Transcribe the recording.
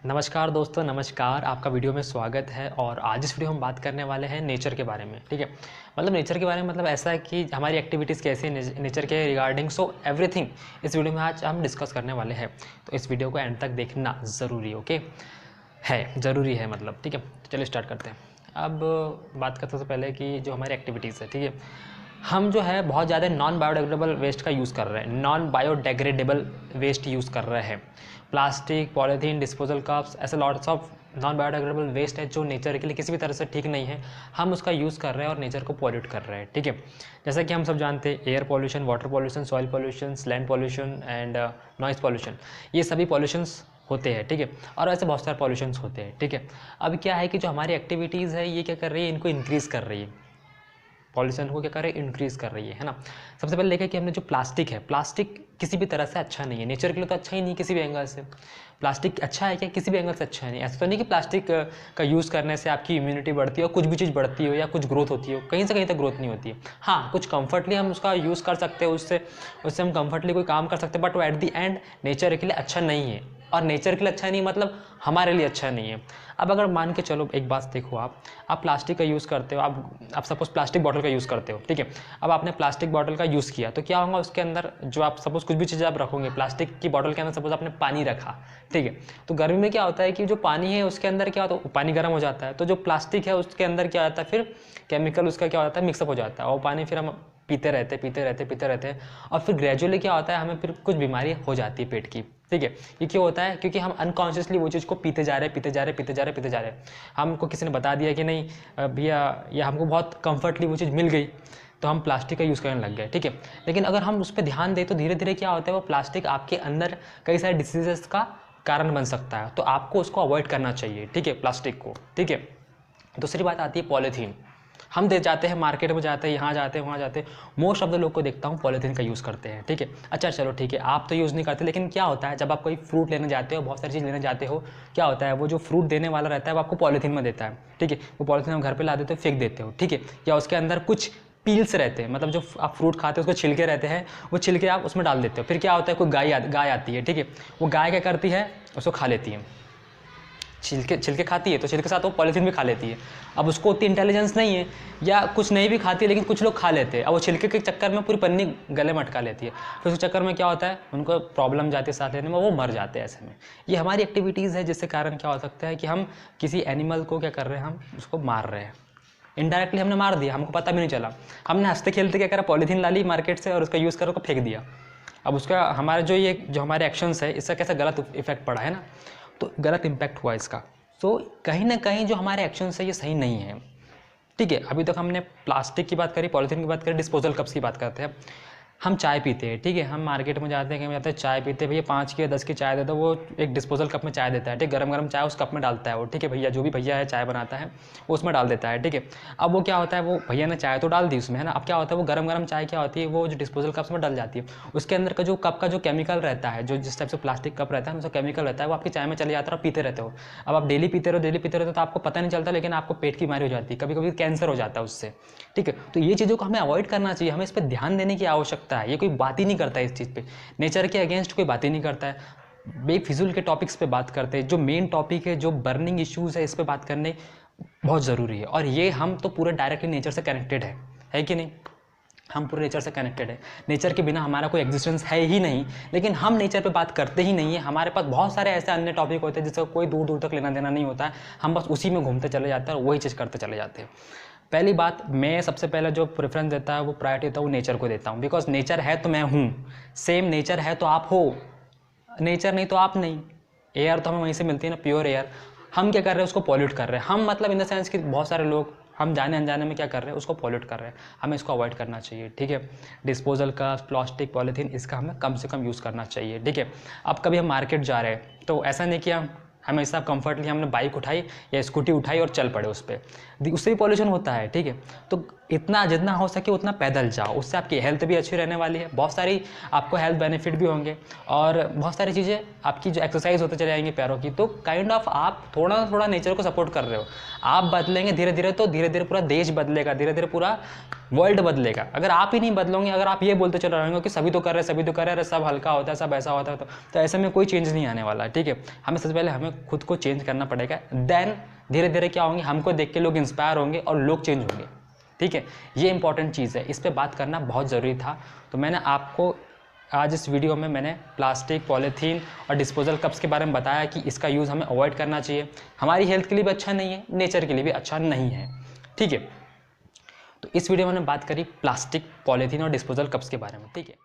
नमस्कार दोस्तों, नमस्कार। आपका वीडियो में स्वागत है। और आज इस वीडियो में हम बात करने वाले हैं नेचर के बारे में। ठीक है, मतलब नेचर के बारे में मतलब ऐसा है कि हमारी एक्टिविटीज़ कैसी है नेचर के रिगार्डिंग, सो एवरीथिंग इस वीडियो में आज हम डिस्कस करने वाले हैं। तो इस वीडियो को एंड तक देखना ज़रूरी ओके है, ज़रूरी है मतलब। ठीक है, तो चलिए स्टार्ट करते हैं। अब बात करते हैं पहले कि जो हमारी एक्टिविटीज़ है, ठीक है, हम जो है बहुत ज़्यादा नॉन बायोडिग्रेडेबल वेस्ट का यूज़ कर रहे हैं, नॉन बायोडिग्रेडेबल वेस्ट यूज़ कर रहे हैं। प्लास्टिक, पॉलीथीन, डिस्पोजल कप्स, ऐसे lots of non biodegradable waste है जो नेचर के लिए किसी भी तरह से ठीक नहीं है। हम उसका यूज़ कर रहे हैं और नेचर को पॉल्यूट कर रहे हैं। ठीक है, जैसा कि हम सब जानते हैं, air pollution, water pollution, soil pollution, land pollution and noise pollution, ये सभी पॉल्यूशंस होते हैं। ठीक है, और ऐसे बहुत सारे पॉल्यूशंस होते हैं। ठीक है, अब क्या है कि जो हमारी एक्टिविटीज़ है ये क्या कर रही है, इनको इंक्रीज़ कर रही है, पॉल्यूशन को क्या कर रही है, इंक्रीज़ कर रही है ना। सबसे पहले देखा कि हमने जो प्लास्टिक है, प्लास्टिक किसी भी तरह से अच्छा नहीं है, नेचर के लिए तो अच्छा ही नहीं किसी भी एंगल से। प्लास्टिक अच्छा है क्या, किसी भी एंगल से अच्छा नहीं। ऐसा तो नहीं कि प्लास्टिक का यूज़ करने से आपकी इम्यूनिटी बढ़ती है और कुछ भी चीज़ बढ़ती हो या कुछ ग्रोथ होती हो, कहीं से कहीं तक ग्रोथ नहीं होती है। हाँ, कुछ कंफर्टली हम उसका यूज़ कर सकते हैं, उससे हम कंफर्टली कोई काम कर सकते हैं, बट वो एट दी एंड नेचर के लिए अच्छा नहीं है। और नेचर के लिए अच्छा नहीं मतलब हमारे लिए अच्छा नहीं है। अब अगर मान के चलो, एक बात देखो, आप प्लास्टिक का यूज़ करते हो, आप सपोज़ प्लास्टिक बॉटल का यूज़ करते हो। ठीक है, अब आपने प्लास्टिक बॉटल का यूज़ किया तो क्या होगा, उसके अंदर जो आप सपोज़ कुछ भी चीज़ आप रखोगे, प्लास्टिक की बॉटल के अंदर सपोज़ आपने पानी रखा। ठीक है, तो गर्मी में क्या होता है कि जो पानी है उसके अंदर क्या होता है, पानी गर्म हो जाता है, तो जो प्लास्टिक है उसके अंदर क्या होता है, फिर केमिकल उसका क्या होता है, मिक्सअप हो जाता है, और पानी फिर हम पीते रहते हैं और फिर ग्रेजुअली क्या होता है, हमें फिर कुछ बीमारी हो जाती है पेट की। ठीक है, ये क्यों होता है, क्योंकि हम अनकॉन्शियसली वो चीज़ को पीते जा रहे हैं। हमको किसी ने बता दिया कि नहीं भैया, या हमको बहुत कंफर्टली वो चीज़ मिल गई तो हम प्लास्टिक का यूज़ करने लग गए। ठीक है, लेकिन अगर हम उस पर ध्यान दें तो धीरे धीरे क्या होता है, वो प्लास्टिक आपके अंदर कई सारे डिसीजेस का कारण बन सकता है, तो आपको उसको अवॉइड करना चाहिए। ठीक है, प्लास्टिक को। ठीक है, दूसरी बात आती है पॉलीथीन। हम दे जाते हैं, मार्केट में जाते हैं, यहाँ जाते हैं, वहाँ जाते हैं, मोस्ट ऑफ द लोग को देखता हूँ पॉलीथीन का यूज़ करते हैं। ठीक है, अच्छा चलो ठीक है, आप तो यूज़ नहीं करते, लेकिन क्या होता है जब आप कोई फ्रूट लेने जाते हो, बहुत सारी चीज़ लेने जाते हो, क्या होता है वो जो फ्रूट देने वाला रहता है वो आपको पॉलीथीन में देता है। ठीक है, वो पॉलीथीन हम घर पर ला देते हो, फेंक देते हो। ठीक है, या उसके अंदर कुछ पील्स रहते हैं, मतलब जो आप फ्रूट खाते हो उसको छिलके रहते हैं, वो छिलके आप उसमें डाल देते हो। फिर क्या होता है, कोई गाय आती है। ठीक है, वो गाय क्या करती है, उसको खा लेती है, छिलके खाती है, तो छिलके के साथ वो पॉलीथीन भी खा लेती है। अब उसको उतनी इंटेलिजेंस नहीं है, या कुछ नहीं भी खाती है, लेकिन कुछ लोग खा लेते हैं। अब वो छिलके के चक्कर में पूरी पन्नी गले में अटका लेती है, फिर उस चक्कर में क्या होता है, उनको प्रॉब्लम जाती है सांस लेने में, वो मर जाते हैं। ऐसे में ये हमारी एक्टिविटीज़ है, जिसके कारण क्या हो सकता है कि हम किसी एनिमल को क्या कर रहे हैं, हम उसको मार रहे हैं। इनडायरेक्टली हमने मार दिया, हमको पता भी नहीं चला। हमने हंसते खेलते क्या करा, पॉलीथीन ला ली मार्केट से और उसका यूज़ कर फेंक दिया। अब उसका हमारा जो हमारे एक्शंस है, इसका कैसा गलत इफेक्ट पड़ा है ना, तो गलत इम्पैक्ट हुआ इसका। तो कहीं ना कहीं जो हमारे एक्शंस है ये सही नहीं है। ठीक है, अभी तक हमने प्लास्टिक की बात करी, पॉलीथीन की बात करी, डिस्पोजल कप्स की बात करते हैं। हम चाय पीते हैं, ठीक है, हम मार्केट में जाते हैं, कहीं जाते हैं, चाय पीते हैं, भैया 5 की या 10 की चाय दे दो, वो एक डिस्पोजल कप में चाय देता है। ठीक, गरम गरम चाय उस कप में डालता है वो। ठीक है, भैया जो भी भैया है चाय बनाता है वो उसमें डाल देता है। ठीक है, अब वो क्या होता है, वो भैया ने चाय तो डाल दी उसमें, है ना। अब क्या होता है, वो गरम गरम चाय क्या होती है, वो जो डिस्पोजल कप्स में डल जाती है, उसके अंदर का जो कप का जो केमिकल रहता है, जो जिस टाइप से प्लास्टिक कप रहता है उसका केमिकल रहता है, वो आपकी चाय में चले जाता है और पीते रहते हो। अब आप डेली पीते रहो तो आपको पता नहीं चलता, लेकिन आपको पेट की बीमारी हो जाती है, कभी कभी कैंसर हो जाता है उससे। ठीक है, तो ये चीज़ों को हमें अवॉइड करना चाहिए, हमें इस पर ध्यान देने की आवश्यकता है। ये कोई बात ही नहीं करता है इस चीज़ पे, नेचर के अगेंस्ट कोई बात ही नहीं करता है। बेफिजूल के टॉपिक्स पे बात करते हैं, जो मेन टॉपिक है, जो बर्निंग इश्यूज़ है, इस पे बात करने बहुत ज़रूरी है। और ये हम तो पूरे डायरेक्टली नेचर से कनेक्टेड है कि नहीं, हम पूरे नेचर से कनेक्टेड है। नेचर के बिना हमारा कोई एग्जिस्टेंस है ही नहीं, लेकिन हम नेचर पे बात करते ही नहीं है। हमारे पास बहुत सारे ऐसे अन्य टॉपिक होते हैं जिसका कोई दूर दूर तक लेना देना नहीं होता है, हम बस उसी में घूमते चले जाते हैं और वही चीज़ करते चले जाते हैं। पहली बात, मैं सबसे पहले जो प्रेफरेंस देता है, वो प्रायोरिटी देता हूँ नेचर को देता हूँ, बिकॉज नेचर है तो मैं हूँ, सेम नेचर है तो आप हो, नेचर नहीं तो आप नहीं। एयर तो हमें वहीं से मिलती है ना, प्योर एयर। हम क्या कर रहे हैं, उसको पॉल्यूट कर रहे हैं। हम मतलब इन द सेंस कि बहुत सारे लोग हम जाने अनजाने में क्या कर रहे हैं, उसको पॉल्यूट कर रहे हैं। हमें इसको अवॉइड करना चाहिए। ठीक है, डिस्पोजल का प्लास्टिक, पॉलीथीन, इसका हमें कम से कम यूज़ करना चाहिए। ठीक है, अब कभी हम मार्केट जा रहे हैं तो ऐसा नहीं किया हमेशा कंफर्टली हमने बाइक उठाई या स्कूटी उठाई और चल पड़े उस पर, उससे भी पॉल्यूशन होता है। ठीक है, तो इतना जितना हो सके उतना पैदल जाओ, उससे आपकी हेल्थ भी अच्छी रहने वाली है, बहुत सारी आपको हेल्थ बेनिफिट भी होंगे और बहुत सारी चीज़ें आपकी जो एक्सरसाइज होते चले जाएंगे पैरों की। तो काइंड ऑफ आप थोड़ा ना थोड़ा नेचर को सपोर्ट कर रहे हो। आप बदलेंगे धीरे धीरे तो धीरे धीरे पूरा देश बदलेगा, धीरे धीरे पूरा वर्ल्ड बदलेगा। अगर आप ही नहीं बदलोगे, अगर आप ये बोलते चल रहे हो कि सभी तो कर रहे हैं, सभी तो कर रहे हैं, सब हल्का होता है, सब ऐसा होता है, तो ऐसे में कोई चेंज नहीं आने वाला है। ठीक है, हमें सबसे पहले हमें खुद को चेंज करना पड़ेगा, देन धीरे धीरे क्या होंगे, हमको देख के लोग इंस्पायर होंगे और लोग चेंज होंगे। ठीक है, ये इंपॉर्टेंट चीज़ है, इस पे बात करना बहुत ज़रूरी था। तो मैंने आपको आज इस वीडियो में मैंने प्लास्टिक, पॉलीथीन और डिस्पोजल कप्स के बारे में बताया कि इसका यूज़ हमें अवॉइड करना चाहिए, हमारी हेल्थ के लिए भी अच्छा नहीं है, नेचर के लिए भी अच्छा नहीं है। ठीक है, तो इस वीडियो में हमने बात करी प्लास्टिक, पॉलीथीन और डिस्पोजल कप्स के बारे में। ठीक है।